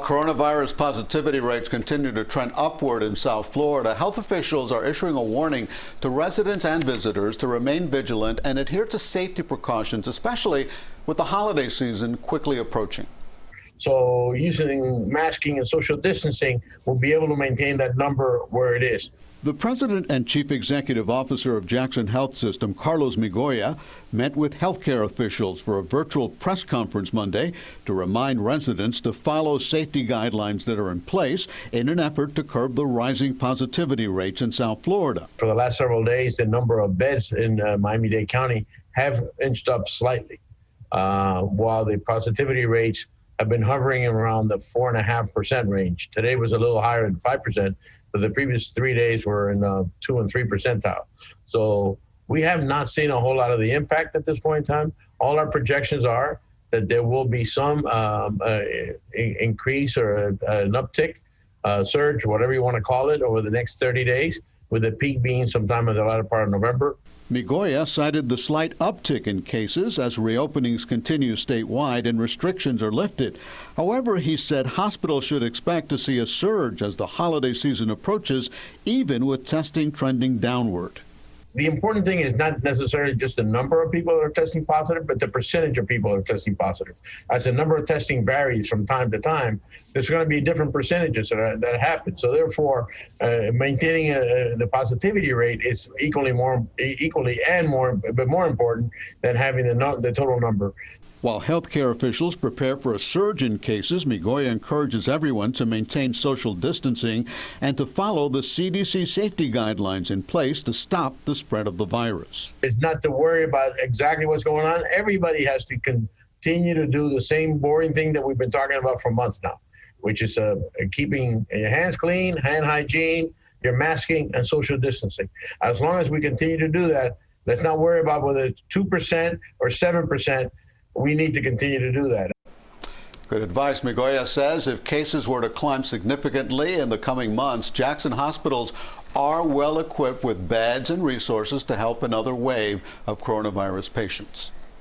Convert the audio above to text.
Coronavirus positivity rates continue to trend upward in South Florida, health officials are issuing a warning to residents and visitors to remain vigilant and adhere to safety precautions, especially with the holiday season quickly approaching. So using masking and social distancing, we'll be able to maintain that number where it is. The president and chief executive officer of Jackson Health System, Carlos Migoya, met with healthcare officials for a virtual press conference Monday to remind residents to follow safety guidelines that are in place in an effort to curb the rising positivity rates in South Florida. For the last several days, the number of beds in Miami-Dade County have inched up slightly, while the positivity rates have been hovering around the 4.5% range. Today was a little higher than 5%, but the previous 3 days were in 2 and 3 percentile. So we have not seen a whole lot of the impact at this point in time. All our projections are that there will be some increase or an uptick, surge, whatever you want to call it, over the next 30 days, with the peak being sometime in the latter part of November. Migoya cited the slight uptick in cases as reopenings continue statewide and restrictions are lifted. However, he said hospitals should expect to see a surge as the holiday season approaches, even with testing trending downward. The important thing is not necessarily just the number of people that are testing positive, but the percentage of people that are testing positive. As the number of testing varies from time to time, there's going to be different percentages that happen. So therefore, maintaining the positivity rate is equally and more important than having the total number. While healthcare officials prepare for a surge in cases, Migoya encourages everyone to maintain social distancing and to follow the CDC safety guidelines in place to stop the spread of the virus. It's not to worry about exactly what's going on. Everybody has to continue to do the same boring thing that we've been talking about for months now, which is keeping your hands clean, hand hygiene, your masking, and social distancing. As long as we continue to do that, let's not worry about whether it's 2% or 7%. We need to continue to do that. Good advice. Migoya says if cases were to climb significantly in the coming months, Jackson hospitals are well equipped with beds and resources to help another wave of coronavirus patients.